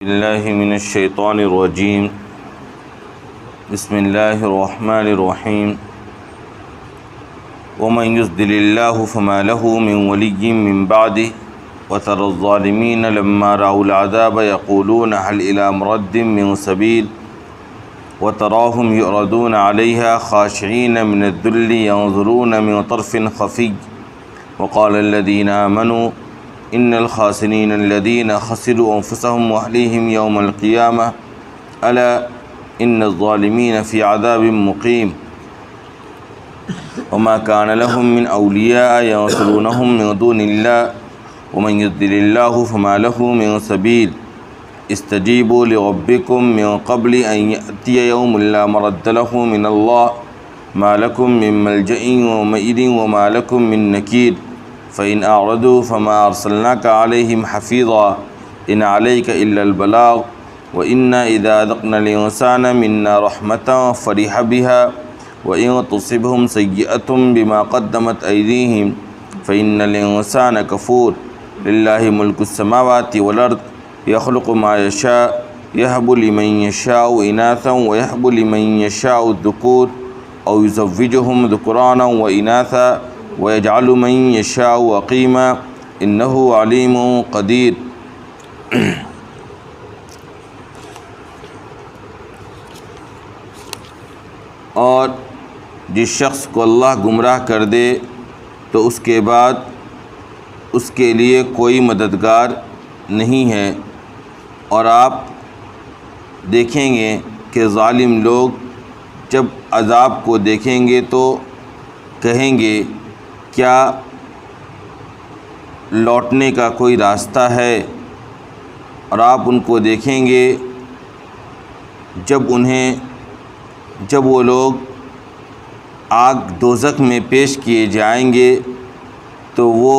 اللہ من الشیطان الرجیم بسم اللہ الرحمن الرحیم ومن يضلل اللہ فما له من ولی من بعده وترى الظالمین لما رأوا العذاب یقولون هل إلی مرد من سبیل وتراهم يعرضون علیہا خاشعین من الذل ينظرون من طرف خفی وقال الذین آمنوا ان الخاسرین الذین خسروا انفسهم واہلیہم یوم القیامہ الا ان الظالمین فی عذاب مقیم وما كان لهم من اولیاء ینصرونهم من دون اللہ ومن يضلل اللہ فما له من سبیل استجیبوا لربکم من قبل ان یأتی یوم لا مرد له من اللہ ما لکم من ملجأ یومئذ وما لکم من نکیر فإن أعرضوا فما أرسلناك عليهم حفيظا إن عليك إلا البلاغ وإنا إذا أذقنا الإنسان منا رحمة فرح بها وإن تصبهم سيئة بما قدمت أيديهم فإن الإنسان كفور لله ملك السماوات والأرض يخلق ما يشاء يهب لمن يشاء إناثا ويهب لمن يشاء الذكور أو يزوجهم ذكرانا وإناثا وَيَجْعَلُ مَن يَشَاءُ عَقِيمًا إِنَّهُ عَلِيمٌ قَدِيرٌ۔ اور جس شخص کو اللہ گمراہ کر دے تو اس کے بعد اس کے لیے کوئی مددگار نہیں ہے، اور آپ دیکھیں گے کہ ظالم لوگ جب عذاب کو دیکھیں گے تو کہیں گے کیا لوٹنے کا کوئی راستہ ہے، اور آپ ان کو دیکھیں گے جب وہ لوگ آگ دوزخ میں پیش کیے جائیں گے تو وہ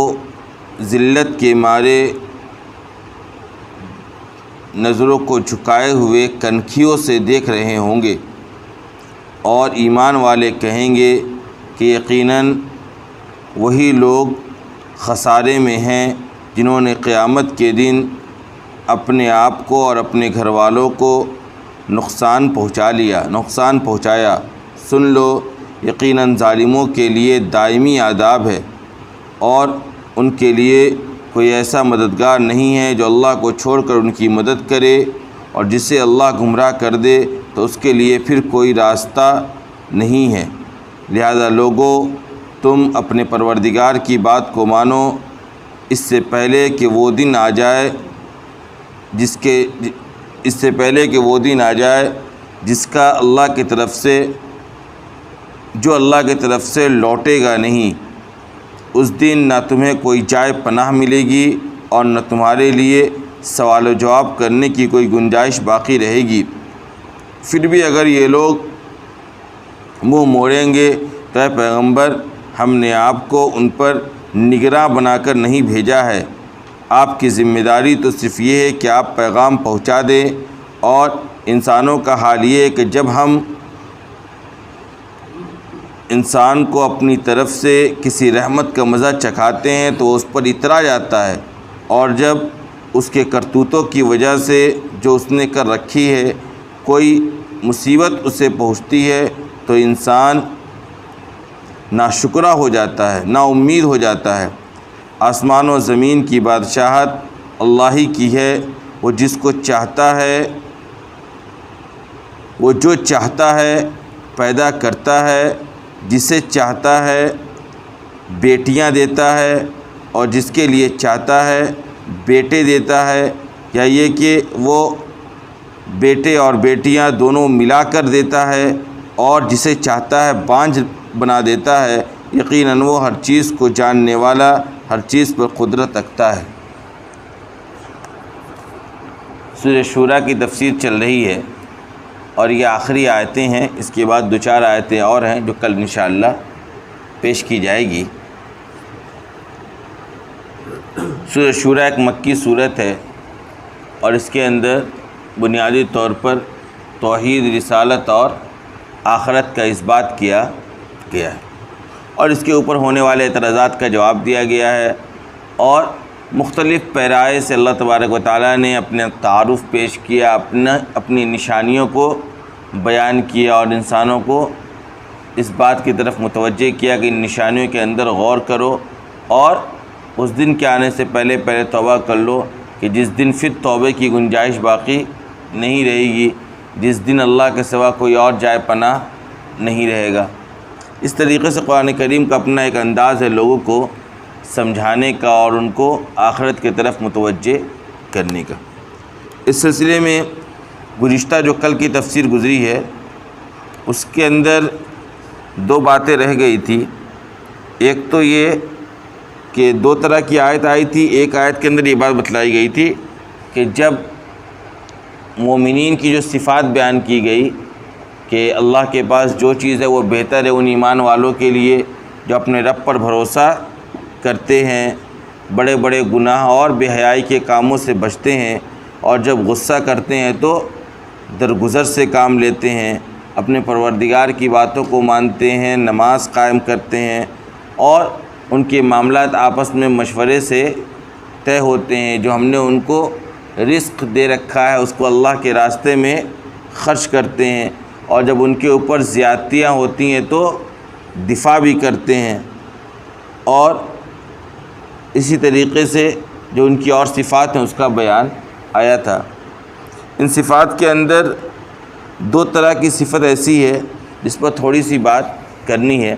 ذلت کے مارے نظروں کو جھکائے ہوئے کنکھیوں سے دیکھ رہے ہوں گے، اور ایمان والے کہیں گے کہ یقیناً وہی لوگ خسارے میں ہیں جنہوں نے قیامت کے دن اپنے آپ کو اور اپنے گھر والوں کو نقصان پہنچایا۔ سن لو، یقیناً ظالموں کے لیے دائمی عذاب ہے، اور ان کے لیے کوئی ایسا مددگار نہیں ہے جو اللہ کو چھوڑ کر ان کی مدد کرے، اور جسے اللہ گمراہ کر دے تو اس کے لیے پھر کوئی راستہ نہیں ہے۔ لہذا لوگوں، تم اپنے پروردگار کی بات کو مانو اس سے پہلے کہ وہ دن آ جائے جس کا اللہ کی طرف سے لوٹے گا نہیں۔ اس دن نہ تمہیں کوئی جائے پناہ ملے گی اور نہ تمہارے لیے سوال و جواب کرنے کی کوئی گنجائش باقی رہے گی۔ پھر بھی اگر یہ لوگ منہ موڑیں گے تو اے پیغمبر، ہم نے آپ کو ان پر نگراں بنا کر نہیں بھیجا ہے۔ آپ کی ذمہ داری تو صرف یہ ہے کہ آپ پیغام پہنچا دیں، اور انسانوں کا حال یہ ہے کہ جب ہم انسان کو اپنی طرف سے کسی رحمت کا مزہ چکھاتے ہیں تو اس پر اترا جاتا ہے، اور جب اس کے کرتوتوں کی وجہ سے جو اس نے کر رکھی ہے کوئی مصیبت اسے پہنچتی ہے تو انسان ناشکرہ ہو جاتا ہے، نا امید ہو جاتا ہے۔ آسمان و زمین کی بادشاہت اللہ ہی کی ہے، وہ جس کو چاہتا ہے، وہ جو چاہتا ہے پیدا کرتا ہے، جسے چاہتا ہے بیٹیاں دیتا ہے، اور جس کے لیے چاہتا ہے بیٹے دیتا ہے، یا یہ کہ وہ بیٹے اور بیٹیاں دونوں ملا کر دیتا ہے، اور جسے چاہتا ہے بانجھ بنا دیتا ہے۔ یقیناً وہ ہر چیز کو جاننے والا، ہر چیز پر قدرت رکھتا ہے۔ سورہ شورى کی تفسیر چل رہی ہے، اور یہ آخری آیتیں ہیں۔ اس کے بعد 2-4 آیتیں اور ہیں جو کل انشاءاللہ پیش کی جائے گی۔ سورہ شورى ایک مکی صورت ہے، اور اس کے اندر بنیادی طور پر توحید، رسالت اور آخرت کا اثبات کیا گیا ہے، اور اس کے اوپر ہونے والے اعتراضات کا جواب دیا گیا ہے، اور مختلف پیرائے سے اللہ تبارک و تعالیٰ نے اپنا تعارف پیش کیا، اپنی نشانیوں کو بیان کیا اور انسانوں کو اس بات کی طرف متوجہ کیا کہ ان نشانیوں کے اندر غور کرو اور اس دن کے آنے سے پہلے توبہ کر لو کہ جس دن پھر توبے کی گنجائش باقی نہیں رہے گی، جس دن اللہ کے سوا کوئی اور جائے پناہ نہیں رہے گا۔ اس طریقے سے قرآن کریم کا اپنا ایک انداز ہے لوگوں کو سمجھانے کا اور ان کو آخرت کی طرف متوجہ کرنے کا۔ اس سلسلے میں گزشتہ جو کل کی تفسیر گزری ہے اس کے اندر دو باتیں رہ گئی تھی۔ ایک تو یہ کہ دو طرح کی آیت آئی تھی۔ ایک آیت کے اندر یہ بات بتلائی گئی تھی کہ جب مومنین کی جو صفات بیان کی گئی کہ اللہ کے پاس جو چیز ہے وہ بہتر ہے ان ایمان والوں کے لیے جو اپنے رب پر بھروسہ کرتے ہیں، بڑے بڑے گناہ اور بے حیائی کے کاموں سے بچتے ہیں، اور جب غصہ کرتے ہیں تو درگزر سے کام لیتے ہیں، اپنے پروردگار کی باتوں کو مانتے ہیں، نماز قائم کرتے ہیں، اور ان کے معاملات آپس میں مشورے سے طے ہوتے ہیں، جو ہم نے ان کو رزق دے رکھا ہے اس کو اللہ کے راستے میں خرچ کرتے ہیں، اور جب ان کے اوپر زیادتیاں ہوتی ہیں تو دفاع بھی کرتے ہیں۔ اور اسی طریقے سے جو ان کی اور صفات ہیں اس کا بیان آیا تھا۔ ان صفات کے اندر دو طرح کی صفت ایسی ہے جس پر تھوڑی سی بات کرنی ہے۔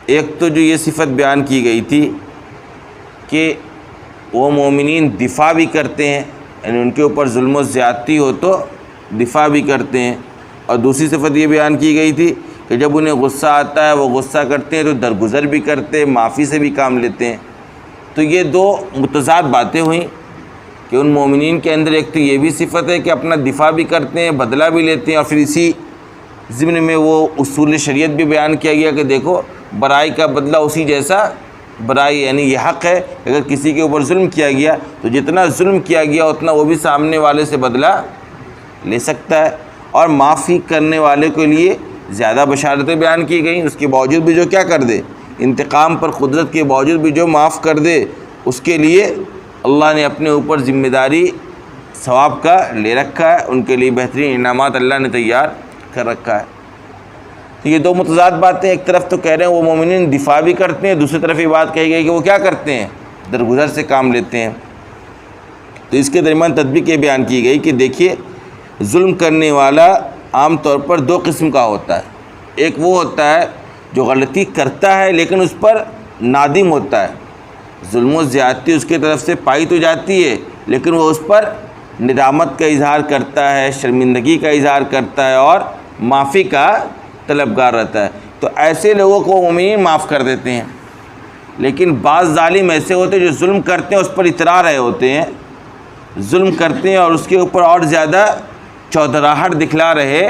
ایک تو جو یہ صفت بیان کی گئی تھی کہ وہ مومنین دفاع بھی کرتے ہیں، یعنی ان کے اوپر ظلم و زیادتی ہو تو دفاع بھی کرتے ہیں، اور دوسری صفت یہ بیان کی گئی تھی کہ جب انہیں غصہ آتا ہے وہ غصہ کرتے ہیں تو درگزر بھی کرتے ہیں، معافی سے بھی کام لیتے ہیں۔ تو یہ دو متضاد باتیں ہوئیں کہ ان مومنین کے اندر ایک تو یہ بھی صفت ہے کہ اپنا دفاع بھی کرتے ہیں، بدلہ بھی لیتے ہیں، اور پھر اسی ضمن میں وہ اصول شریعت بھی بیان کیا گیا کہ دیکھو برائی کا بدلہ اسی جیسا برائی، یعنی یہ حق ہے اگر کسی کے اوپر ظلم کیا گیا تو جتنا ظلم کیا گیا اتنا وہ بھی سامنے والے سے بدلہ لے سکتا ہے، اور معافی کرنے والے کے لیے زیادہ بشارتیں بیان کی گئیں۔ اس کے باوجود بھی جو کیا کر دے، انتقام پر قدرت کے باوجود بھی جو معاف کر دے، اس کے لیے اللہ نے اپنے اوپر ذمہ داری ثواب کا لے رکھا ہے، ان کے لیے بہترین انعامات اللہ نے تیار کر رکھا ہے۔ تو یہ دو متضاد باتیں، ایک طرف تو کہہ رہے ہیں وہ مومنین دفاع بھی کرتے ہیں، دوسری طرف یہ بات کہی گئی کہ وہ کیا کرتے ہیں، درگزر سے کام لیتے ہیں۔ تو اس کے درمیان تطبیق یہ بیان کی گئی کہ دیکھیے ظلم کرنے والا عام طور پر دو قسم کا ہوتا ہے۔ ایک وہ ہوتا ہے جو غلطی کرتا ہے لیکن اس پر نادم ہوتا ہے، ظلم و زیادتی اس کی طرف سے پائی تو جاتی ہے لیکن وہ اس پر ندامت کا اظہار کرتا ہے، شرمندگی کا اظہار کرتا ہے اور معافی کا طلبگار رہتا ہے۔ تو ایسے لوگوں کو مومنین معاف کر دیتے ہیں، لیکن بعض ظالم ایسے ہوتے ہیں جو ظلم کرتے ہیں اس پر اترا رہے ہوتے ہیں، ظلم کرتے ہیں اور اس کے اوپر اور زیادہ چودراہٹ دکھلا رہے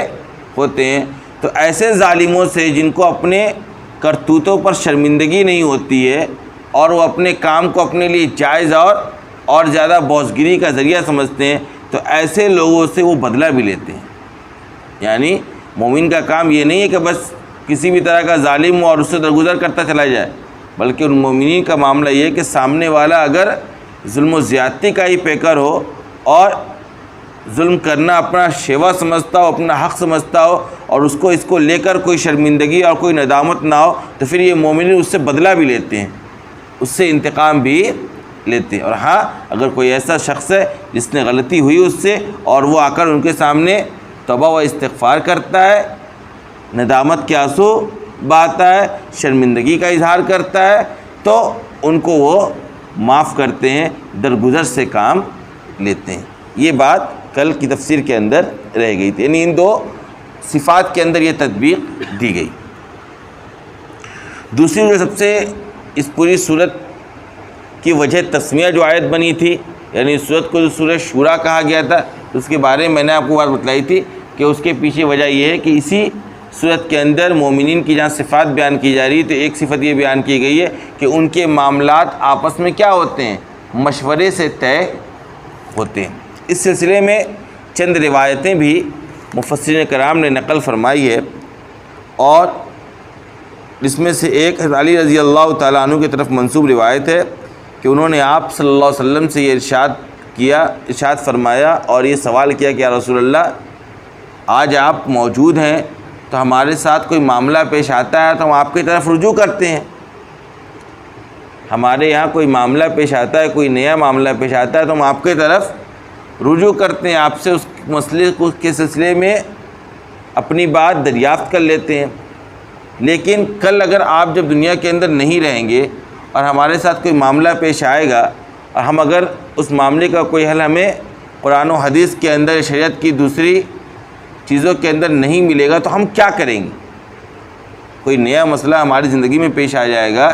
ہوتے ہیں۔ تو ایسے ظالموں سے جن کو اپنے کرتوتوں پر شرمندگی نہیں ہوتی ہے اور وہ اپنے کام کو اپنے لیے جائز اور زیادہ بوسگری کا ذریعہ سمجھتے ہیں، تو ایسے لوگوں سے وہ بدلہ بھی لیتے ہیں۔ یعنی مومن کا کام یہ نہیں ہے کہ بس کسی بھی طرح کا ظالم ہو اور اس سے درگزر کرتا چلا جائے، بلکہ ان مومنین کا معاملہ یہ ہے کہ سامنے والا اگر ظلم و زیادتی کا ہی پیکر ہو اور ظلم کرنا اپنا شیوا سمجھتا ہو، اپنا حق سمجھتا ہو، اور اس کو لے کر کوئی شرمندگی اور کوئی ندامت نہ ہو، تو پھر یہ مومنین اس سے بدلہ بھی لیتے ہیں، اس سے انتقام بھی لیتے ہیں۔ اور ہاں اگر کوئی ایسا شخص ہے جس نے غلطی ہوئی اس سے اور وہ آ کر ان کے سامنے توبہ و استغفار کرتا ہے، ندامت کے آنسو بہاتا ہے، شرمندگی کا اظہار کرتا ہے، تو ان کو وہ معاف کرتے ہیں، درگزر سے کام لیتے ہیں۔ یہ بات کل کی تفسیر کے اندر رہ گئی تھی، یعنی ان دو صفات کے اندر یہ تطبیق دی گئی۔ دوسری جو سب سے اس پوری صورت کی وجہ تسمیہ جو آیت بنی تھی، یعنی اس صورت کو جو سورہ شورا کہا گیا تھا، اس کے بارے میں نے آپ کو بات بتلائی تھی کہ اس کے پیچھے وجہ یہ ہے کہ اسی صورت کے اندر مومنین کی جہاں صفات بیان کی جا رہی ہے تو ایک صفت یہ بیان کی گئی ہے کہ ان کے معاملات آپس میں کیا ہوتے ہیں، مشورے سے طے ہوتے ہیں۔ اس سلسلے میں چند روایتیں بھی مفسرین کرام نے نقل فرمائی ہے، اور اس میں سے ایک حضرت علی رضی اللہ تعالیٰ عنہ کی طرف منسوب روایت ہے کہ انہوں نے آپ صلی اللہ علیہ وسلم سے یہ ارشاد فرمایا اور یہ سوال کیا کہ یا رسول اللہ آج آپ موجود ہیں تو ہمارے ساتھ کوئی معاملہ پیش آتا ہے تو ہم آپ کی طرف رجوع کرتے ہیں. ہمارے یہاں کوئی معاملہ پیش آتا ہے، کوئی نیا معاملہ پیش آتا ہے تو ہم آپ کی طرف رجوع کرتے ہیں، آپ سے اس مسئلے کے سلسلے میں اپنی بات دریافت کر لیتے ہیں. لیکن کل اگر آپ جب دنیا کے اندر نہیں رہیں گے اور ہمارے ساتھ کوئی معاملہ پیش آئے گا اور ہم اگر اس معاملے کا کوئی حل ہمیں قرآن و حدیث کے اندر، شریعت کی دوسری چیزوں کے اندر نہیں ملے گا تو ہم کیا کریں گے؟ کوئی نیا مسئلہ ہماری زندگی میں پیش آ جائے گا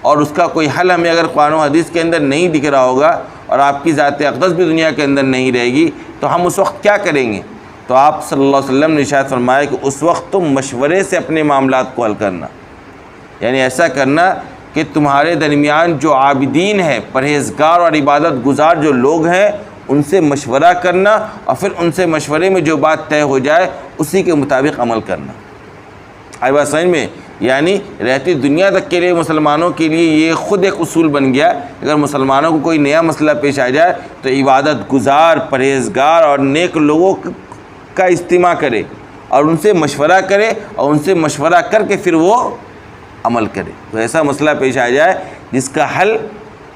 اور اس کا کوئی حل ہمیں اگر قرآن و حدیث کے اندر نہیں دکھ رہا ہوگا اور آپ کی ذات اقدس بھی دنیا کے اندر نہیں رہے گی تو ہم اس وقت کیا کریں گے؟ تو آپ صلی اللہ علیہ وسلم نے ارشاد فرمایا کہ اس وقت تم مشورے سے اپنے معاملات کو حل کرنا، یعنی ایسا کرنا کہ تمہارے درمیان جو عابدین ہیں، پرہیزگار اور عبادت گزار جو لوگ ہیں، ان سے مشورہ کرنا اور پھر ان سے مشورے میں جو بات طے ہو جائے اسی کے مطابق عمل کرنا. آئی بات سمجھ میں؟ یعنی رہتی دنیا تک کے لیے مسلمانوں کے لیے یہ خود ایک اصول بن گیا، اگر مسلمانوں کو کوئی نیا مسئلہ پیش آ جائے تو عبادت گزار، پرہیزگار اور نیک لوگوں کا اجتماع کرے اور ان سے مشورہ کرے اور ان سے مشورہ کر کے پھر وہ عمل کرے. تو ایسا مسئلہ پیش آ جائے جس کا حل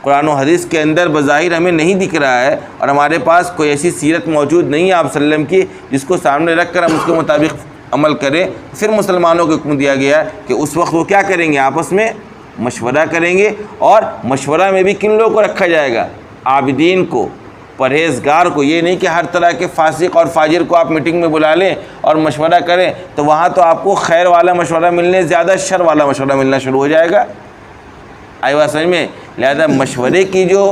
قرآن و حدیث کے اندر بظاہر ہمیں نہیں دکھ رہا ہے اور ہمارے پاس کوئی ایسی سیرت موجود نہیں ہے آپ صلی اللہ علیہ وسلم کی جس کو سامنے رکھ کر ہم اس کے مطابق عمل کریں، پھر مسلمانوں کو حکم دیا گیا ہے کہ اس وقت وہ کیا کریں گے؟ آپس میں مشورہ کریں گے. اور مشورہ میں بھی کن لوگوں کو رکھا جائے گا؟ عابدین کو، پرہیزگار کو. یہ نہیں کہ ہر طرح کے فاسق اور فاجر کو آپ میٹنگ میں بلا لیں اور مشورہ کریں تو وہاں تو آپ کو خیر والا مشورہ ملنے زیادہ شر والا مشورہ ملنا شروع ہو جائے گا. آئی بات سمجھ میں؟ لہذا مشورے کی جو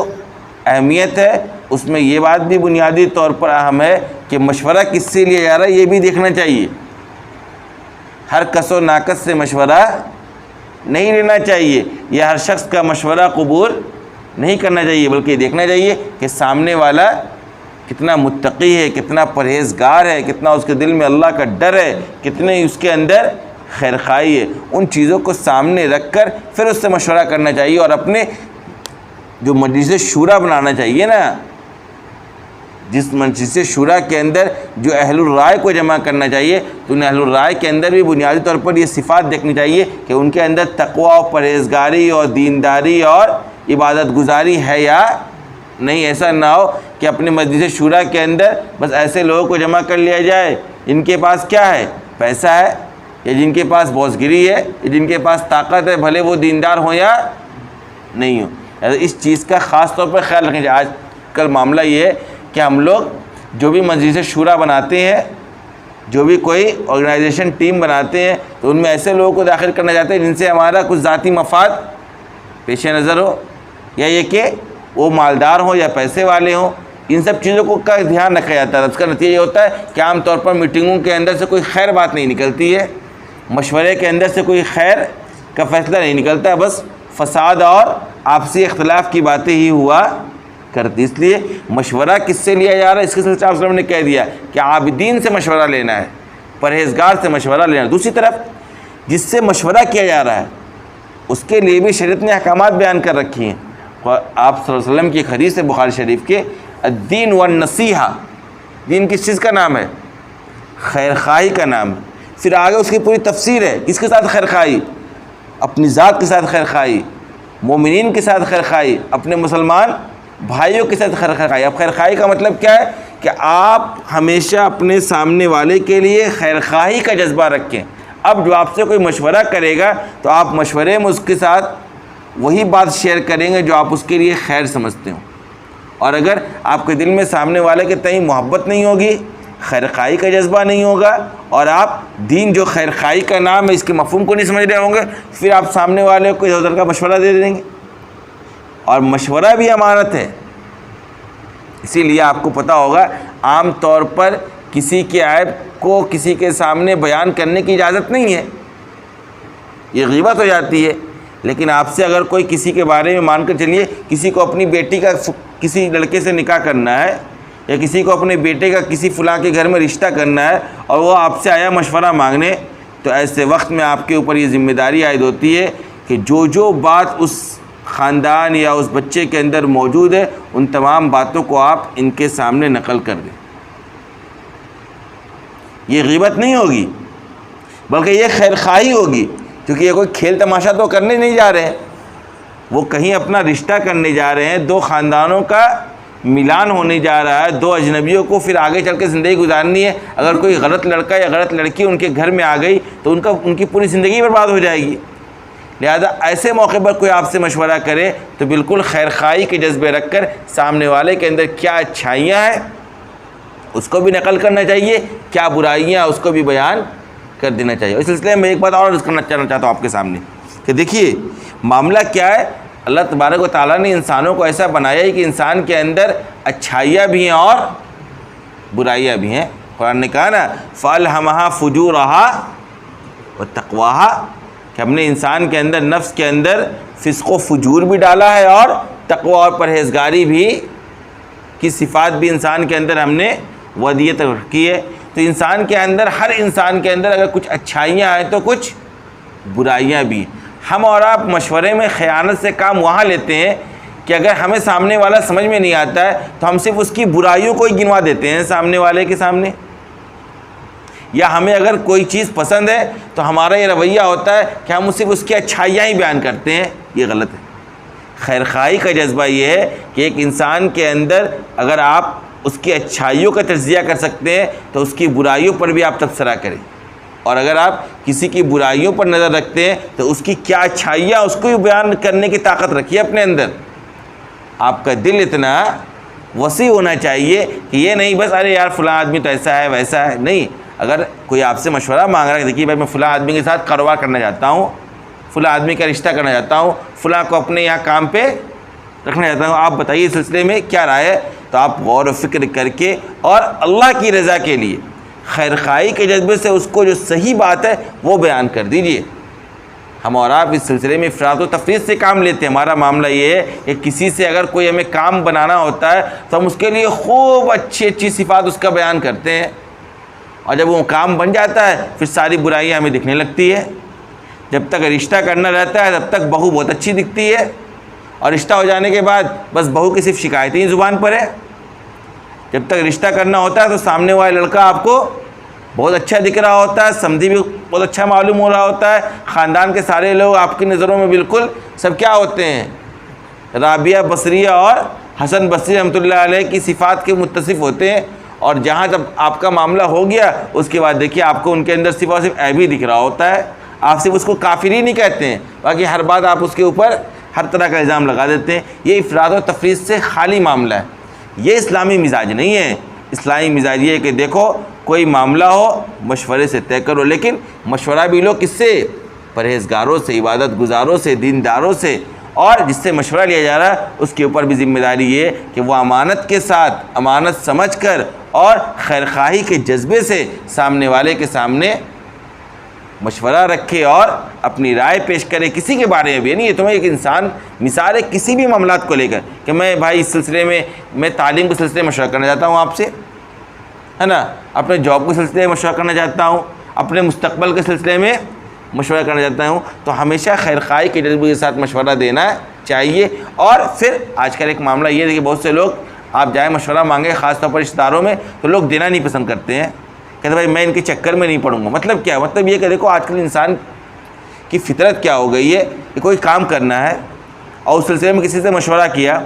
اہمیت ہے اس میں یہ بات بھی بنیادی طور پر اہم ہے کہ مشورہ کس سے لیا جا رہا ہے یہ بھی دیکھنا چاہیے. ہر کس و ناکس سے مشورہ نہیں لینا چاہیے، یا ہر شخص کا مشورہ قبول نہیں کرنا چاہیے، بلکہ دیکھنا چاہیے کہ سامنے والا کتنا متقی ہے، کتنا پرہیزگار ہے، کتنا اس کے دل میں اللہ کا ڈر ہے، کتنے اس کے اندر خیرخواہی ہے. ان چیزوں کو سامنے رکھ کر پھر اس سے مشورہ کرنا چاہیے اور اپنے جو مجلس شورا بنانا چاہیے نا، جس مجلس شورا کے اندر جو اہل الرائے کو جمع کرنا چاہیے تو ان اہل الرائے کے اندر بھی بنیادی طور پر یہ صفات دیکھنی چاہیے کہ ان کے اندر تقوی اور پرہیزگاری اور دینداری اور عبادت گزاری ہے یا نہیں. ایسا نہ ہو کہ اپنے مجلس شورا کے اندر بس ایسے لوگوں کو جمع کر لیا جائے جن کے پاس کیا ہے؟ پیسہ ہے، یا جن کے پاس بوسگری ہے، یا جن کے پاس طاقت ہے، بھلے وہ دیندار ہوں یا نہیں ہوں. اس چیز کا خاص طور پر خیال رکھیں. آج کل معاملہ یہ ہے کہ ہم لوگ جو بھی مجلس شورا بناتے ہیں، جو بھی کوئی آرگنائزیشن ٹیم بناتے ہیں تو ان میں ایسے لوگوں کو داخل کرنا چاہتے ہیں جن سے ہمارا کچھ ذاتی مفاد پیش نظر ہو، یا یہ کہ وہ مالدار ہوں یا پیسے والے ہوں. ان سب چیزوں کو کا دھیان رکھا جاتا ہے. اس کا نتیجہ یہ ہوتا ہے کہ عام طور پر میٹنگوں کے اندر سے کوئی خیر بات نہیں نکلتی ہے، مشورے کے اندر سے کوئی خیر کا فیصلہ نہیں نکلتا ہے، بس فساد اور آپسی اختلاف کی باتیں ہی ہوا کرتی. اس لیے مشورہ کس سے لیا جا رہا ہے؟ اس کے سلسلے میں آپ وسلم نے کہہ دیا کہ عابدین سے مشورہ لینا ہے، پرہیزگار سے مشورہ لینا ہے. دوسری طرف جس سے مشورہ کیا جا رہا ہے اس کے لیے بھی شریعت نے احکامات بیان کر رکھی ہیں. آپ صلی اللہ علیہ وسلم کی ایک حدیث ہے بخاری شریف کے، الدین والنصیحہ. دین کس چیز کا نام ہے؟ خیر خواہی کا نام ہے. پھر آگے اس کی پوری تفسیر ہے. کس کے ساتھ خیر خواہی؟ اپنی ذات کے ساتھ خیر خواہی، مومنین کے ساتھ خیر خواہی، اپنے مسلمان بھائیوں کے ساتھ خیر خواہی. اب خیر خواہی کا مطلب کیا ہے؟ کہ آپ ہمیشہ اپنے سامنے والے کے لیے خیر خواہی کا جذبہ رکھیں. اب جو آپ سے کوئی مشورہ کرے گا تو آپ مشورے میں اس کے ساتھ وہی بات شیئر کریں گے جو آپ اس کے لیے خیر سمجھتے ہوں. اور اگر آپ کے دل میں سامنے والے کے تئیں محبت نہیں ہوگی، خیر خواہی کا جذبہ نہیں ہوگا، اور آپ دین جو خیر خواہی کا نام ہے اس کے مفہوم کو نہیں سمجھ رہے ہوں گے، پھر آپ سامنے والے کو ادھر کا مشورہ دے دیں گے. اور مشورہ بھی امانت ہے. اسی لیے آپ کو پتہ ہوگا عام طور پر کسی کے عیب کو کسی کے سامنے بیان کرنے کی اجازت نہیں ہے، یہ غیبت ہو جاتی ہے. لیکن آپ سے اگر کوئی کسی کے بارے میں مان کر چلیے، کسی کو اپنی بیٹی کا کسی لڑکے سے نکاح کرنا ہے، یا کسی کو اپنے بیٹے کا کسی فلاں کے گھر میں رشتہ کرنا ہے اور وہ آپ سے آیا مشورہ مانگنے، تو ایسے وقت میں آپ کے اوپر یہ ذمہ داری عائد ہوتی ہے کہ جو بات اس خاندان یا اس بچے کے اندر موجود ہے، ان تمام باتوں کو آپ ان کے سامنے نقل کر دیں۔ یہ غیبت نہیں ہوگی بلکہ یہ خیر خواہی ہوگی، کیونکہ یہ کوئی کھیل تماشا تو کرنے نہیں جا رہے ہیں، وہ کہیں اپنا رشتہ کرنے جا رہے ہیں، دو خاندانوں کا ملان ہونے جا رہا ہے، دو اجنبیوں کو پھر آگے چل کے زندگی گزارنی ہے۔ اگر کوئی غلط لڑکا یا غلط لڑکی ان کے گھر میں آ گئی تو ان کی پوری زندگی برباد ہو جائے گی۔ لہذا ایسے موقع پر کوئی آپ سے مشورہ کرے تو بالکل خیر خواہی کے جذبے رکھ کر سامنے والے کے اندر کیا اچھائیاں ہیں اس کو بھی نقل کرنا چاہیے، کیا برائیاں اس کو بھی بیان کر دینا چاہیے۔ اس سلسلے میں ایک بات اور عرض کرنا چاہتا ہوں آپ کے سامنے کہ دیکھیے معاملہ کیا ہے، اللہ تبارک و تعالیٰ نے انسانوں کو ایسا بنایا ہے کہ انسان کے اندر اچھائیاں بھی ہیں اور برائیاں بھی ہیں۔ قرآن نے کہا نا فَأَلْهَمَهَا فُجُورَهَا وَتَقْوَاهَا، کہ ہم نے انسان کے اندر، نفس کے اندر فسق و فجور بھی ڈالا ہے اور تقوی اور پرہیزگاری بھی کی صفات بھی انسان کے اندر ہم نے ودیت رکھی ہے۔ تو انسان کے اندر، ہر انسان کے اندر اگر کچھ اچھائیاں ہیں تو کچھ برائیاں بھی ہیں۔ ہم اور آپ مشورے میں خیانت سے کام وہاں لیتے ہیں کہ اگر ہمیں سامنے والا سمجھ میں نہیں آتا ہے تو ہم صرف اس کی برائیوں کو ہی گنوا دیتے ہیں سامنے والے کے سامنے، یا ہمیں اگر کوئی چیز پسند ہے تو ہمارا یہ رویہ ہوتا ہے کہ ہم صرف اس کی اچھائیاں ہی بیان کرتے ہیں۔ یہ غلط ہے۔ خیر خواہی کا جذبہ یہ ہے کہ ایک انسان کے اندر اگر آپ اس کی اچھائیوں کا تجزیہ کر سکتے ہیں تو اس کی برائیوں پر بھی آپ تبصرہ کریں، اور اگر آپ کسی کی برائیوں پر نظر رکھتے ہیں تو اس کی کیا اچھائیاں اس کو بھی بیان کرنے کی طاقت رکھیے اپنے اندر۔ آپ کا دل اتنا وسیع ہونا چاہیے کہ یہ نہیں بس ارے یار فلاں آدمی تو ایسا ہے ویسا ہے، نہیں۔ اگر کوئی آپ سے مشورہ مانگ رہا ہے کہ دیکھیے بھائی میں فلاں آدمی کے ساتھ کاروبار کرنا چاہتا ہوں، فلاں آدمی کا رشتہ کرنا چاہتا ہوں، فلاں کو اپنے یہاں کام پہ رکھنا چاہتا ہوں، آپ بتائیے اس سلسلے میں کیا رائے ہے؟ تو آپ غور و فکر کر کے اور اللہ کی رضا کے لیے خیر خواہی کے جذبے سے اس کو جو صحیح بات ہے وہ بیان کر دیجئے۔ ہم اور آپ اس سلسلے میں افراط و تفریط سے کام لیتے ہیں۔ ہمارا معاملہ یہ ہے کہ کسی سے اگر کوئی ہمیں کام بنانا ہوتا ہے تو ہم اس کے لیے خوب اچھی اچھی صفات اس کا بیان کرتے ہیں، اور جب وہ کام بن جاتا ہے پھر ساری برائیاں ہمیں دکھنے لگتی ہے۔ جب تک رشتہ کرنا رہتا ہے تب تک بہو بہت اچھی دکھتی ہے، اور رشتہ ہو جانے کے بعد بس بہو کی صرف شکایتیں ہی زبان پر ہے۔ جب تک رشتہ کرنا ہوتا ہے تو سامنے والا لڑکا آپ کو بہت اچھا دکھ رہا ہوتا ہے، سمجھی بھی بہت اچھا معلوم ہو رہا ہوتا ہے، خاندان کے سارے لوگ آپ کی نظروں میں بالکل سب کیا ہوتے ہیں، رابعہ بصریہ اور حسن بصری رحمۃ اللہ علیہ کی صفات کے متصف ہوتے ہیں۔ اور جہاں جب آپ کا معاملہ ہو گیا اس کے بعد دیکھیے آپ کو ان کے اندر صرف اور صرف عیب ہی دکھ رہا ہوتا ہے۔ آپ صرف اس کو کافر ہی نہیں کہتے ہیں، باقی ہر بات آپ اس کے اوپر ہر طرح کا الزام لگا دیتے ہیں۔ یہ افراط و تفریط سے خالی معاملہ ہے، یہ اسلامی مزاج نہیں ہے۔ اسلامی مزاج یہ ہے کہ دیکھو کوئی معاملہ ہو مشورے سے طے کرو، لیکن مشورہ بھی لو کس سے؟ پرہیزگاروں سے، عبادت گزاروں سے، دینداروں سے، اور جس سے مشورہ لیا جا رہا ہے اس کے اوپر بھی ذمہ داری یہ ہے کہ وہ امانت کے ساتھ، امانت سمجھ کر اور خیر خواہی کے جذبے سے سامنے والے کے سامنے مشورہ رکھے اور اپنی رائے پیش کرے کسی کے بارے میں بھی۔ نہیں، یہ تمہیں ایک انسان مثال ہے کسی بھی معاملات کو لے کر کہ میں بھائی اس سلسلے میں، میں تعلیم کے سلسلے میں مشورہ کرنا چاہتا ہوں آپ سے، ہے نا، اپنے جاب کے سلسلے میں مشورہ کرنا چاہتا ہوں، اپنے مستقبل کے سلسلے میں مشورہ کرنا چاہتا ہوں، تو ہمیشہ خیر خواہی کے جذبے کے ساتھ مشورہ دینا چاہیے۔ اور پھر آج کل ایک معاملہ یہ ہے کہ بہت سے لوگ آپ جائیں مشورہ مانگے، خاص طور پر رشتہ داروں میں، تو لوگ دینا نہیں پسند کرتے ہیں، کہتے بھائی میں ان کے چکر میں نہیں پڑوں گا۔ مطلب کیا؟ مطلب یہ کہ دیکھو آج کل انسان کی فطرت کیا ہو گئی ہے کہ کوئی کام کرنا ہے اور اس سلسلے میں کسی سے مشورہ کیا،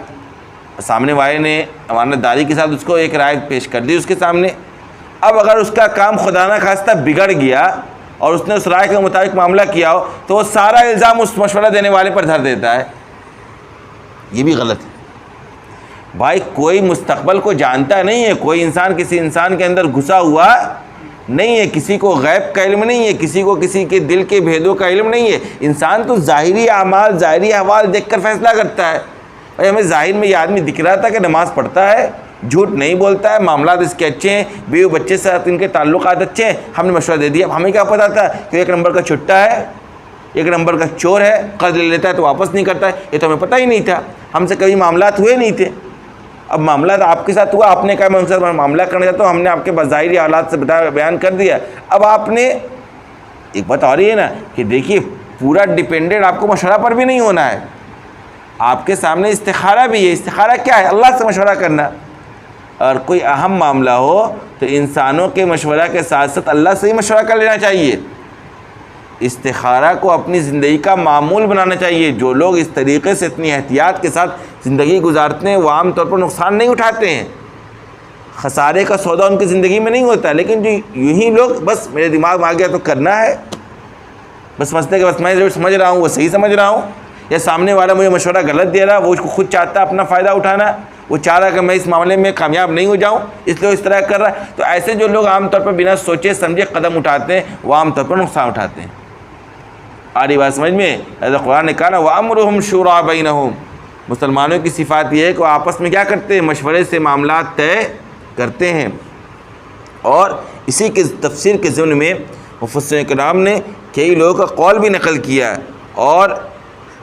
سامنے والے نے امانت داری کے ساتھ اس کو ایک رائے پیش کر دی اس کے سامنے، اب اگر اس کا کام خدا نہ خواستہ بگڑ گیا اور اس نے اس رائے کے مطابق معاملہ کیا ہو تو وہ سارا الزام اس مشورہ دینے والے پر دھر دیتا ہے۔ یہ بھی غلط ہے۔ بھائی کوئی مستقبل کو جانتا نہیں ہے، کوئی انسان کسی انسان کے اندر گھسا ہوا نہیں ہے، کسی کو غیب کا علم نہیں ہے، کسی کو کسی کے دل کے بھیدوں کا علم نہیں ہے۔ انسان تو ظاہری اعمال، ظاہری احوال دیکھ کر فیصلہ کرتا ہے۔ بھائی ہمیں ظاہر میں یہ آدمی دکھ رہا تھا کہ نماز پڑھتا ہے، جھوٹ نہیں بولتا ہے، معاملات اس کے اچھے ہیں، بیوی بچے سے ان کے تعلقات اچھے ہیں، ہم نے مشورہ دے دیا۔ اب ہمیں کیا پتا تھا کہ ایک نمبر کا چھٹا ہے، ایک نمبر کا چور ہے، قرض لے لیتا ہے تو واپس نہیں کرتا ہے، یہ تو ہمیں پتہ ہی نہیں تھا، ہم سے کبھی معاملات ہوئے نہیں تھے۔ اب معاملات آپ کے ساتھ ہوا، آپ نے کہا میں ان سے معاملہ کرنا چاہتا ہوں، ہم نے آپ کے بظاہری حالات سے بیان کر دیا۔ اب آپ نے ایک بات اور یہ ہے نا کہ دیکھیے پورا ڈیپینڈنٹ آپ کو مشورہ پر بھی نہیں ہونا ہے، آپ کے سامنے استخارہ بھی ہے. استخارہ کیا ہے؟ اللہ سے مشورہ کرنا. اور کوئی اہم معاملہ ہو تو انسانوں کے مشورہ کے ساتھ ساتھ اللہ سے ہی مشورہ کر لینا چاہیے. استخارہ کو اپنی زندگی کا معمول بنانا چاہیے. جو لوگ اس طریقے سے اتنی احتیاط کے ساتھ زندگی گزارتے ہیں وہ عام طور پر نقصان نہیں اٹھاتے ہیں. خسارے کا سودا ان کی زندگی میں نہیں ہوتا. لیکن جو یوں ہی لوگ بس میرے دماغ میں آ گیا تو کرنا ہے، بس سمجھتے کہ بس میں جو سمجھ رہا ہوں وہ صحیح سمجھ رہا ہوں، یا سامنے والا مجھے مشورہ غلط دے رہا، وہ اس کو خود چاہتا ہے اپنا فائدہ اٹھانا، وہ چاہ رہا کہ میں اس معاملے میں کامیاب نہیں ہو جاؤں اس لیے اس طرح کر رہا ہے. تو ایسے جو لوگ عام طور پر بنا سوچے سمجھے قدم اٹھاتے ہیں وہ عام طور پر نقصان اٹھاتے ہیں. آ رہی بات سمجھ میں؟ ایسا قرآن نے کہا نا وَأَمْرُهُمْ شُورَىٰ بَيْنَهُمْ. مسلمانوں کی صفات یہ ہے کہ وہ آپس میں کیا کرتے ہیں؟ مشورے سے معاملات طے کرتے ہیں. اور اسی کے تفسیر کے ضمن میں مفسرین کرام نے کئی لوگوں کا قول بھی نقل کیا، اور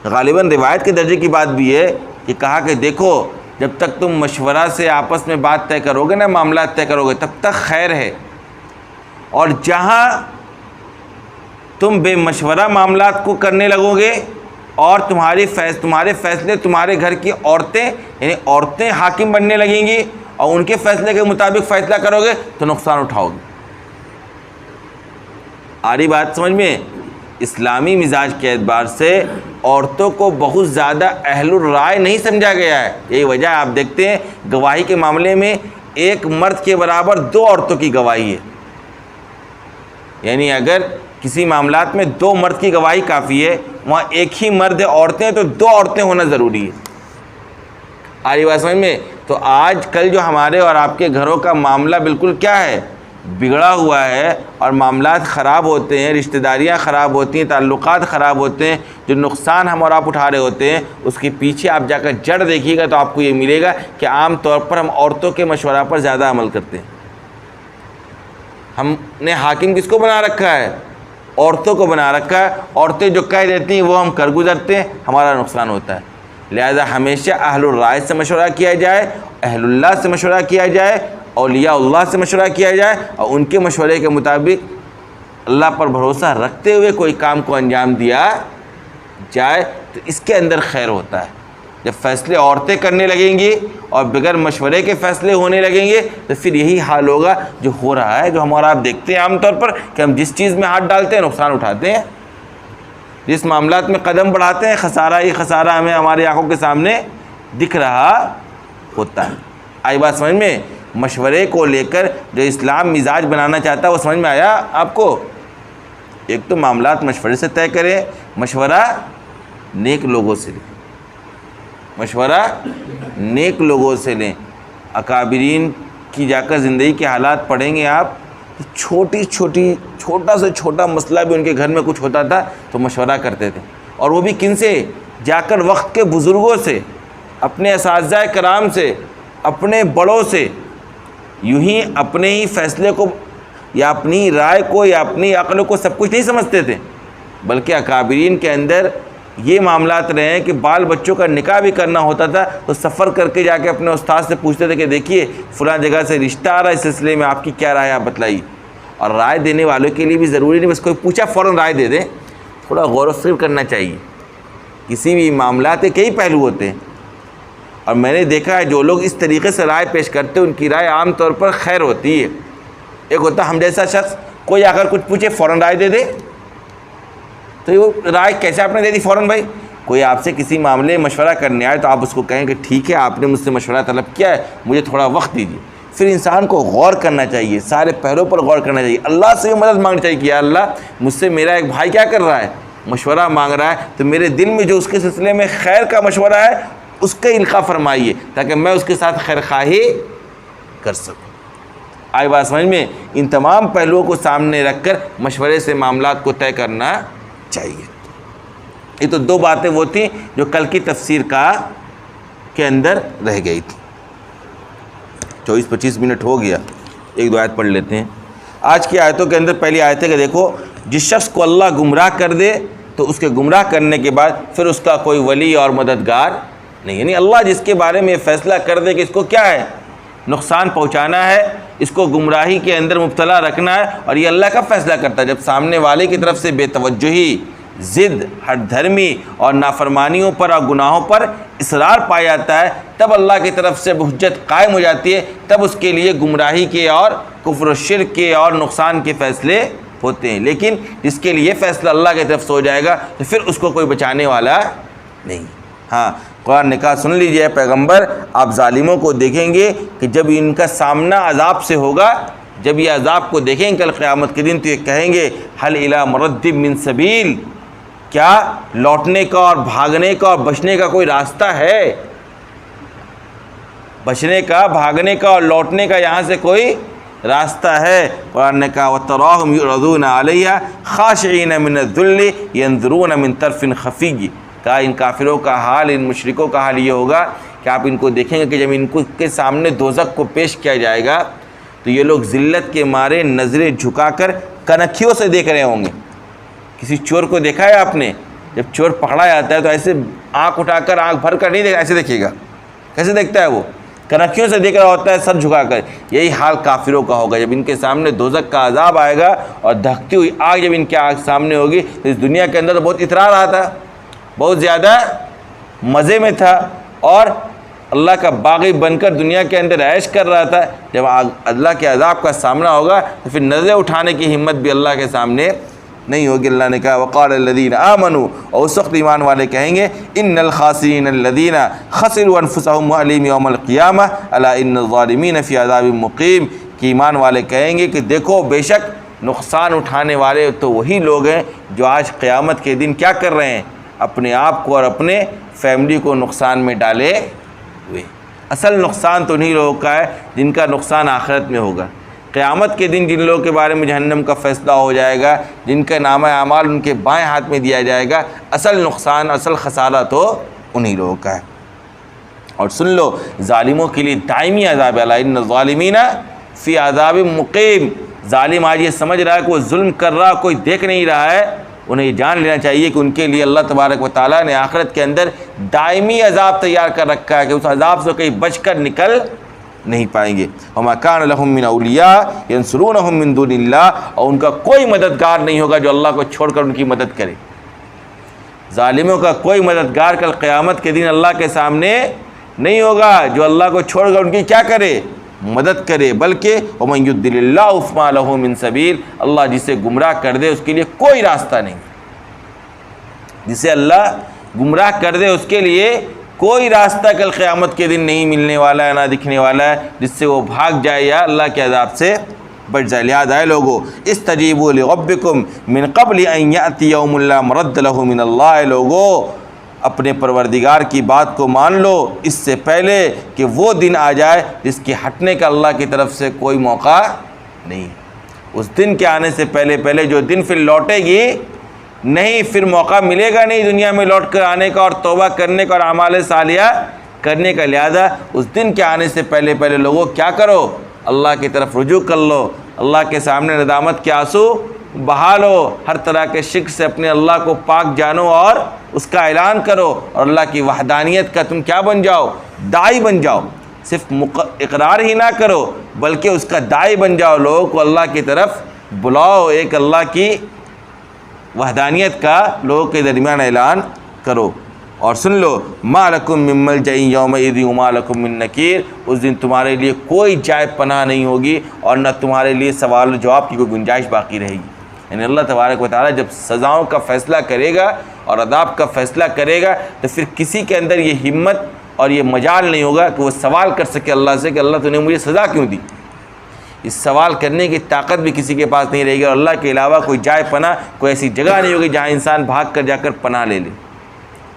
غالباً روایت کے درجے کی بات بھی ہے کہ کہا کہ دیکھو جب تک تم مشورہ سے آپس میں بات طے کرو گے نا، معاملات طے کرو گے، تب تک خیر ہے. اور جہاں تم بے مشورہ معاملات کو کرنے لگو گے اور تمہارے فیصلے تمہارے گھر کی عورتیں یعنی عورتیں حاکم بننے لگیں گی اور ان کے فیصلے کے مطابق فیصلہ کرو گے تو نقصان اٹھاؤ گے. آ رہی بات سمجھ میں؟ اسلامی مزاج کے اعتبار سے عورتوں کو بہت زیادہ اہل الرائے نہیں سمجھا گیا ہے. یہی وجہ آپ دیکھتے ہیں گواہی کے معاملے میں ایک مرد کے برابر 2 عورتوں کی گواہی ہے. یعنی اگر کسی معاملات میں 2 مرد کی گواہی کافی ہے، وہاں ایک ہی مرد عورتیں ہیں تو 2 عورتیں ہونا ضروری ہے. آ رہی بات سمجھ میں؟ تو آج کل جو ہمارے اور آپ کے گھروں کا معاملہ بالکل کیا ہے؟ بگڑا ہوا ہے، اور معاملات خراب ہوتے ہیں، رشتہ داریاں خراب ہوتی ہیں، تعلقات خراب ہوتے ہیں. جو نقصان ہم اور آپ اٹھا رہے ہوتے ہیں اس کے پیچھے آپ جا کر جڑ دیکھیے گا تو آپ کو یہ ملے گا کہ عام طور پر ہم عورتوں کے مشورہ پر زیادہ عمل کرتے ہیں. ہم نے حاکم کس کو بنا رکھا ہے؟ عورتوں کو بنا رکھا ہے. عورتیں جو کہہ دیتی ہیں وہ ہم کر گزرتے ہیں، ہمارا نقصان ہوتا ہے. لہذا ہمیشہ اہل الرائے سے مشورہ کیا جائے، اہل اللہ سے مشورہ کیا جائے، اولیاء اللہ سے مشورہ کیا جائے، اور ان کے مشورے کے مطابق اللہ پر بھروسہ رکھتے ہوئے کوئی کام کو انجام دیا جائے تو اس کے اندر خیر ہوتا ہے. جب فیصلے عورتیں کرنے لگیں گی اور بغیر مشورے کے فیصلے ہونے لگیں گے تو پھر یہی حال ہوگا جو ہو رہا ہے، جو ہم اور آپ دیکھتے ہیں عام طور پر کہ ہم جس چیز میں ہاتھ ڈالتے ہیں نقصان اٹھاتے ہیں، جس معاملات میں قدم بڑھاتے ہیں خسارہ ہی خسارہ ہمیں ہماری آنکھوں کے سامنے دکھ رہا ہوتا ہے. آئی بات سمجھ میں؟ مشورے کو لے کر جو اسلام مزاج بنانا چاہتا ہے وہ سمجھ میں آیا آپ کو؟ ایک تو معاملات مشورے سے طے کریں، مشورہ نیک لوگوں سے لیں، مشورہ نیک لوگوں سے لیں. اکابرین کی جا کر زندگی کے حالات پڑھیں گے آپ، چھوٹا سے چھوٹا مسئلہ بھی ان کے گھر میں کچھ ہوتا تھا تو مشورہ کرتے تھے. اور وہ بھی کن سے؟ جا کر وقت کے بزرگوں سے، اپنے اساتذہ کرام سے، اپنے بڑوں سے. یوں ہی اپنے ہی فیصلے کو یا اپنی رائے کو یا اپنی عقل کو سب کچھ نہیں سمجھتے تھے، بلکہ اکابرین کے اندر یہ معاملات رہے ہیں کہ بال بچوں کا نکاح بھی کرنا ہوتا تھا تو سفر کر کے جا کے اپنے استاد سے پوچھتے تھے کہ دیکھیے فلاں جگہ سے رشتہ آ رہا ہے، اس سلسلے میں آپ کی کیا رائے آپ بتلائیے. اور رائے دینے والوں کے لیے بھی ضروری نہیں بس کوئی پوچھا فوراً رائے دے دیں، تھوڑا غور و فکر کرنا چاہیے. کسی بھی معاملات کے کئی پہلو ہوتے ہیں، اور میں نے دیکھا ہے جو لوگ اس طریقے سے رائے پیش کرتے ہیں ان کی رائے عام طور پر خیر ہوتی ہے. ایک ہوتا ہم جیسا شخص، کوئی اگر کچھ پوچھے فوراً رائے دے دے، تو یہ رائے کیسے آپ نے دے دی فوراً؟ بھائی کوئی آپ سے کسی معاملے میں مشورہ کرنے آئے تو آپ اس کو کہیں کہ ٹھیک ہے آپ نے مجھ سے مشورہ طلب کیا ہے، مجھے تھوڑا وقت دیجیے. پھر انسان کو غور کرنا چاہیے، سارے پہلوؤں پر غور کرنا چاہیے. اللہ سے مدد مانگنی چاہیے کہ یا اللہ مجھ سے میرا ایک بھائی کیا کر رہا ہے؟ مشورہ مانگ رہا ہے، تو میرے دل میں جو اس کے سلسلے میں خیر کا مشورہ ہے اس کا القاء فرمائیے تاکہ میں اس کے ساتھ خیر خواہی کر سکوں. آئی بات سمجھ میں؟ ان تمام پہلوؤں کو سامنے رکھ کر مشورے سے معاملات کو طے کرنا چاہیے. یہ تو 2 باتیں وہ تھیں جو کل کی تفسیر کے اندر رہ گئی تھی. 24-25 منٹ ہو گیا، 1-2 آیت پڑھ لیتے ہیں. آج کی آیتوں کے اندر پہلی آیت ہے کہ دیکھو جس شخص کو اللہ گمراہ کر دے تو اس کے گمراہ کرنے کے بعد پھر اس کا کوئی ولی اور مددگار نہیں. یعنی اللہ جس کے بارے میں فیصلہ کر دے کہ اس کو کیا ہے؟ نقصان پہنچانا ہے، اس کو گمراہی کے اندر مبتلا رکھنا ہے، اور یہ اللہ کا فیصلہ کرتا ہے. جب سامنے والے کی طرف سے بے توجہی ضد، ہٹ دھرمی اور نافرمانیوں پر اور گناہوں پر اصرار پایا جاتا ہے، تب اللہ کی طرف سے حجت قائم ہو جاتی ہے، تب اس کے لیے گمراہی کے اور کفر و شرک کے اور نقصان کے فیصلے ہوتے ہیں۔ لیکن جس کے لیے فیصلہ اللہ کی طرف سے ہو جائے گا تو پھر اس کو کوئی بچانے والا نہیں۔ ہاں، قرآن نے کہا سن لیجئے پیغمبر، آپ ظالموں کو دیکھیں گے کہ جب ان کا سامنا عذاب سے ہوگا، جب یہ عذاب کو دیکھیں گے کل قیامت کے دن، تو یہ کہیں گے حل الی مرد من سبیل، کیا لوٹنے کا اور بھاگنے کا اور بچنے کا کوئی راستہ ہے؟ بچنے کا، بھاگنے کا اور لوٹنے کا یہاں سے کوئی راستہ ہے؟ قرآن نے کہا وَتَرَاهُمْ يُعْرَضُونَ عَلَيْهَا خَاشِعِينَ مِنَ الذُّلِّ يَنظُرُونَ مِنْ طَرْفٍ خَفِيٍّ۔ کہا ان کافروں کا حال، ان مشرکوں کا حال یہ ہوگا کہ آپ ان کو دیکھیں گے کہ جب ان کو کے سامنے دوزخ کو پیش کیا جائے گا تو یہ لوگ ذلت کے مارے نظریں جھکا کر کنکھیوں سے دیکھ رہے ہوں گے۔ کسی چور کو دیکھا ہے آپ نے؟ جب چور پکڑا جاتا ہے تو ایسے آنکھ اٹھا کر، آنکھ بھر کر نہیں دیکھا، ایسے دیکھیے گا۔ کیسے دیکھتا ہے وہ؟ کنکھیوں سے دیکھ رہا ہوتا ہے، سر جھکا کر۔ یہی حال کافروں کا ہوگا جب ان کے سامنے دوزخ کا عذاب آئے گا اور دھکتی ہوئی آگ جب ان کے آنکھ سامنے ہوگی۔ تو اس دنیا کے اندر تو بہت اترا رہا تھا، بہت زیادہ مزے میں تھا اور اللہ کا باغی بن کر دنیا کے اندر عیش کر رہا تھا۔ جب اللہ کے عذاب کا سامنا ہوگا تو پھر نظریں اٹھانے کی ہمت بھی اللہ کے سامنے نہیں ہوگی۔ اللہ نے کہا وقال الذین آمنوا، اور اس وقت ایمان والے کہیں گے ان الخاسرین الذین خسروا انفسهم واہلیہم یوم القیامہ الا ان الظالمین فی عذاب مقیم، کہ ایمان والے کہیں گے کہ دیکھو بے شک نقصان اٹھانے والے تو وہی لوگ ہیں جو آج قیامت کے دن کیا کر رہے ہیں؟ اپنے آپ کو اور اپنے فیملی کو نقصان میں ڈالے ہوئے۔ اصل نقصان تو انہی لوگوں کا ہے جن کا نقصان آخرت میں ہوگا۔ قیامت کے دن جن لوگوں کے بارے میں جہنم کا فیصلہ ہو جائے گا، جن کا نامہ اعمال ان کے بائیں ہاتھ میں دیا جائے گا، اصل نقصان، اصل خسارہ تو انہی لوگوں کا ہے۔ اور سن لو، ظالموں کے لیے دائمی عذاب ہے، الا ان الظالمین فی عذاب مقیم۔ ظالم آج یہ سمجھ رہا ہے کہ وہ ظلم کر رہا، کوئی دیکھ نہیں رہا ہے، انہیں یہ جان لینا چاہیے کہ ان کے لیے اللہ تبارک و تعالیٰ نے آخرت کے اندر دائمی عذاب تیار کر رکھا ہے کہ اس عذاب سے کہیں بچ کر نکل نہیں پائیں گے۔ وما کان لهم من اولیاء ینصرونهم من دون اللہ، اور ان کا کوئی مددگار نہیں ہوگا جو اللہ کو چھوڑ کر ان کی مدد کرے۔ ظالموں کا کوئی مددگار کل قیامت کے دن اللہ کے سامنے نہیں ہوگا جو اللہ کو چھوڑ کر ان کی کیا کرے؟ مدد کرے، بلکہ ومن یضلل اللہ فما لہ من سبیل، اللہ جسے گمراہ کر دے اس کے لیے کوئی راستہ نہیں۔ جسے اللہ گمراہ کر دے اس کے لیے کوئی راستہ کل قیامت کے دن نہیں ملنے والا ہے، نہ دکھنے والا ہے جس سے وہ بھاگ جائے یا اللہ کے عذاب سے بچ جائے۔ لہٰذا اے لوگو استجیبوا لربکم من قبل ان یأتی یوم لا مرد لہ من اللہ، اے لوگو اپنے پروردگار کی بات کو مان لو اس سے پہلے کہ وہ دن آ جائے جس کے ہٹنے کا اللہ کی طرف سے کوئی موقع نہیں۔ اس دن کے آنے سے پہلے پہلے جو دن پھر لوٹے گی نہیں، پھر موقع ملے گا نہیں دنیا میں لوٹ کر آنے کا اور توبہ کرنے کا اور اعمال صالحہ کرنے کا۔ لہذا اس دن کے آنے سے پہلے پہلے لوگوں کیا کرو؟ اللہ کی طرف رجوع کر لو، اللہ کے سامنے ندامت کے آنسو بہا لو، ہر طرح کے شرک سے اپنے اللہ کو پاک جانو اور اس کا اعلان کرو، اور اللہ کی وحدانیت کا تم کیا بن جاؤ؟ داعی بن جاؤ۔ صرف اقرار ہی نہ کرو بلکہ اس کا داعی بن جاؤ، لوگوں کو اللہ کی طرف بلاؤ، ایک اللہ کی وحدانیت کا لوگوں کے درمیان اعلان کرو۔ اور سن لو ما لکم من ملجأ یومئذ وما لکم من نکیر، اس دن تمہارے لیے کوئی جائے پناہ نہیں ہوگی اور نہ تمہارے لیے سوال و جواب کی کوئی گنجائش باقی رہے گی۔ یعنی اللہ تبارک و تعالیٰ جب سزاؤں کا فیصلہ کرے گا اور عذاب کا فیصلہ کرے گا تو پھر کسی کے اندر یہ ہمت اور یہ مجال نہیں ہوگا کہ وہ سوال کر سکے اللہ سے کہ اللہ تو نے مجھے سزا کیوں دی۔ اس سوال کرنے کی طاقت بھی کسی کے پاس نہیں رہے گی، اور اللہ کے علاوہ کوئی جائے پناہ، کوئی ایسی جگہ نہیں ہوگی جہاں انسان بھاگ کر جا کر پناہ لے لے۔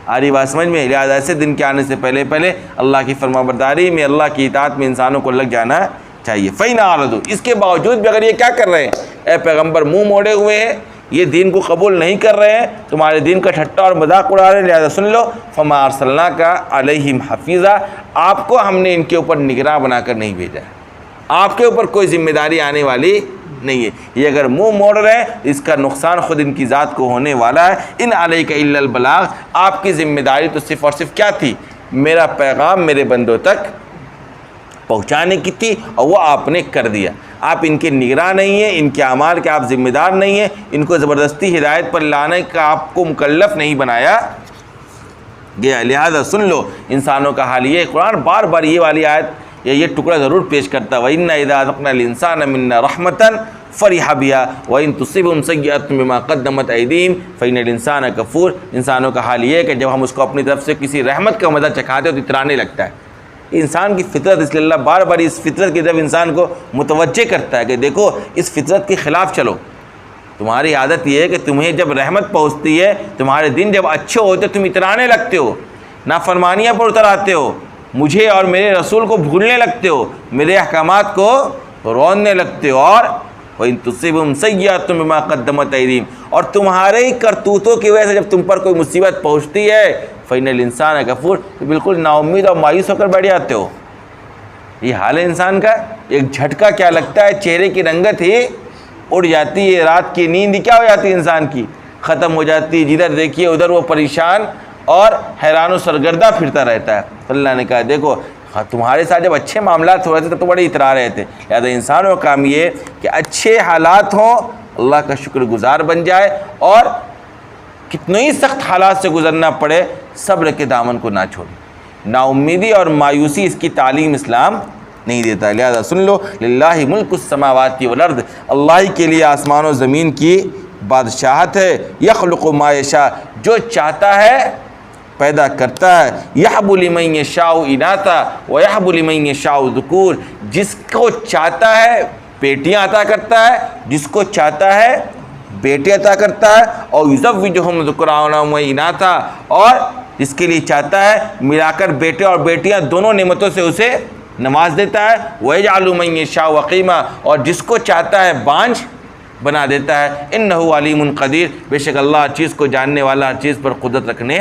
آ رہی بات سمجھ میں؟ لہٰذا ایسے دن کے آنے سے پہلے پہلے اللہ کی فرما برداری میں، اللہ کی اطاعت میں انسانوں کو لگ جانا چاہیے۔ فَإِنْ أَعْرَضُوا، اس کے باوجود بھی اگر یہ کیا کر رہے ہیں؟ اے پیغمبر منہ موڑے ہوئے ہیں، یہ دین کو قبول نہیں کر رہے ہیں، تمہارے دین کا ٹھٹا اور مذاق اڑا رہے ہیں، لہٰذا سن لو فَمَا أَرْسَلْنَاكَ عَلَيْهِمْ حَفِيظًا، آپ کو ہم نے ان کے اوپر نگراں بنا کر نہیں بھیجا ہے، آپ کے اوپر کوئی ذمہ داری آنے والی نہیں ہے۔ یہ اگر منہ موڑ رہے ہیں اس کا نقصان خود ان کی ذات کو ہونے والا ہے۔ ان علیک الا البلاغ، آپ کی ذمہ داری تو صرف اور صرف کیا تھی؟ میرا پیغام میرے بندوں تک پہنچانے کی تھی، اور وہ آپ نے کر دیا۔ آپ ان کے نگراں نہیں ہیں، ان کے اعمال کے آپ ذمہ دار نہیں ہیں، ان کو زبردستی ہدایت پر لانے کا آپ کو مکلف نہیں بنایا گیا، لہذا سن لو انسانوں کا حال یہ۔ قرآن بار بار یہ والی آیت یا یہ ٹکڑا ضرور پیش کرتا ہے، وَإِنَّا إِذَا أَذَقْنَا الْإِنسَانَ مِنَّا رَحْمَةً فَرِحَ بِهَا وَإِن تُصِبْهُمْ سَيِّئَةٌ بِمَا قَدَّمَتْ أَيْدِيهِمْ فَإِنَّ الْإِنسَانَ كَفُورٌ۔ انسانوں کا حال یہ ہے کہ جب ہم اس کو اپنی طرف سے کسی رحمت کا مزہ چکھاتے ہیں تو اترانے لگتا ہے۔ انسان کی فطرت، اس لیے اللہ بار بار اس فطرت کی طرف انسان کو متوجہ کرتا ہے کہ دیکھو اس فطرت کے خلاف چلو۔ تمہاری عادت یہ ہے کہ تمہیں جب رحمت پہنچتی ہے، تمہارے دن جب اچھے ہوتے تم اترانے لگتے ہو، نافرمانیاں پر اتر آتے ہو، مجھے اور میرے رسول کو بھولنے لگتے ہو، میرے احکامات کو روننے لگتے ہو، اور وَإِن تُصِبْهُمْ سَيِّئَةٌ بِمَا قَدَّمَتْ أَيْدِيهِمْ، اور تمہارے ہی کرتوتوں کی وجہ سے جب تم پر کوئی مصیبت پہنچتی ہے فَإِنَّ الْإِنسَانَ كَفُورٌ، تو بالکل نا امید اور مایوس ہو کر بیٹھ جاتے ہو۔ یہ حال ہے انسان کا، ایک جھٹکا کیا لگتا ہے، چہرے کی رنگت ہی اڑ جاتی ہے، رات کی نیند کیا ہو جاتی ہے انسان کی، ختم ہو جاتی ہے، جدھر دیکھیے ادھر وہ پریشان اور حیران و سرگردہ پھرتا رہتا ہے۔ اللہ نے کہا دیکھو تمہارے ساتھ جب اچھے معاملات ہو رہے تھے تب تو بڑے اترا رہے تھے، لہٰذا انسانوں کا کام یہ کہ اچھے حالات ہوں اللہ کا شکر گزار بن جائے، اور کتنے ہی سخت حالات سے گزرنا پڑے صبر کے دامن کو نہ چھوڑے۔ نا امیدی اور مایوسی اس کی تعلیم اسلام نہیں دیتا ہے، لہذا سن لو للہ ملک السماوات والارض، اللہ ہی کے لیے آسمان و زمین کی بادشاہت ہے، یخلق ما یشاء، جو چاہتا ہے پیدا کرتا ہے، یحب لمن یشاء اناثا ویحب لمن یشاء ذکور، جس کو چاہتا ہے بیٹیاں عطا کرتا ہے، جس کو چاہتا ہے بیٹے عطا کرتا ہے، اور یزوجہم ذکرانا و اناثا، اور جس کے لیے چاہتا ہے ملا کر بیٹے اور بیٹیاں دونوں نعمتوں سے اسے نواز دیتا ہے، وَيَجْعَلُ مَن يَشَاءُ عَقِيمًا، اور جس کو چاہتا ہے بانجھ بنا دیتا ہے، اِنَّهُ عَلِيمٌ قدیر، بے شک اللہ ہر چیز کو جاننے والا، ہر چیز پر قدرت رکھنے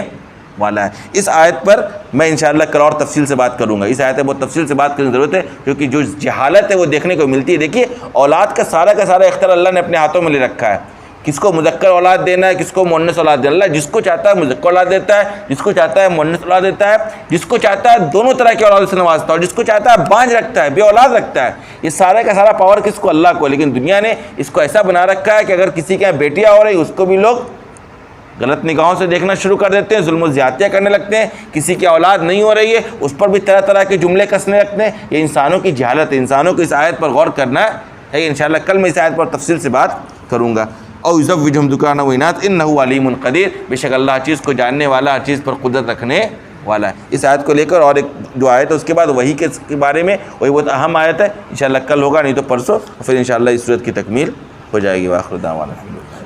والا ہے۔ اس آیت پر میں انشاءاللہ کل اور تفصیل سے بات کروں گا، اس آیت میں بہت تفصیل سے بات کرنے کی ضرورت ہے، کیونکہ جو جہالت ہے وہ دیکھنے کو ملتی ہے۔ دیکھیے اولاد کا سارا اختیار اللہ نے اپنے ہاتھوں میں لے رکھا ہے، کس کو مذکر اولاد دینا ہے، کس کو مؤنث اولاد دینا ہے، اللہ جس کو چاہتا ہے مذکر اولاد دیتا ہے، جس کو چاہتا ہے مؤنث اولاد دیتا ہے، جس کو چاہتا ہے دونوں طرح کی اولاد سے نوازتا ہے، اور جس کو چاہتا ہے بانجھ رکھتا ہے، بے اولاد رکھتا ہے۔ یہ سارا کا سارا پاور کس کو؟ اللہ کو۔ لیکن دنیا نے اس کو ایسا بنا رکھا ہے کہ اگر کسی کے یہاں بیٹیاں ہو رہی اس کو بھی لوگ غلط نگاہوں سے دیکھنا شروع کر دیتے ہیں، ظلم و زیادتیاں کرنے لگتے ہیں، کسی کی اولاد نہیں ہو رہی ہے اس پر بھی طرح طرح کے جملے کسنے لگتے ہیں۔ یہ انسانوں کی جہالت ہے، انسانوں کو اس آیت پر غور کرنا ہے۔ انشاءاللہ کل میں اس آیت پر تفصیل سے بات کروں گا۔ او یزوجہم ذکرانا و اناثا انہ علیم قدیر، بے شک اللہ ہر چیز کو جاننے والا، ہر چیز پر قدرت رکھنے والا ہے۔ اس آیت کو لے کر اور ایک جو آیت ہے اس کے بعد وحی کے بارے میں، وہی بہت اہم آیت ہے، انشاءاللہ کل ہوگا، نہیں تو پرسوں، پھر انشاءاللہ اس صورت کی تکمیل ہو جائے گی۔ وآخر دعوانا الحمدللہ۔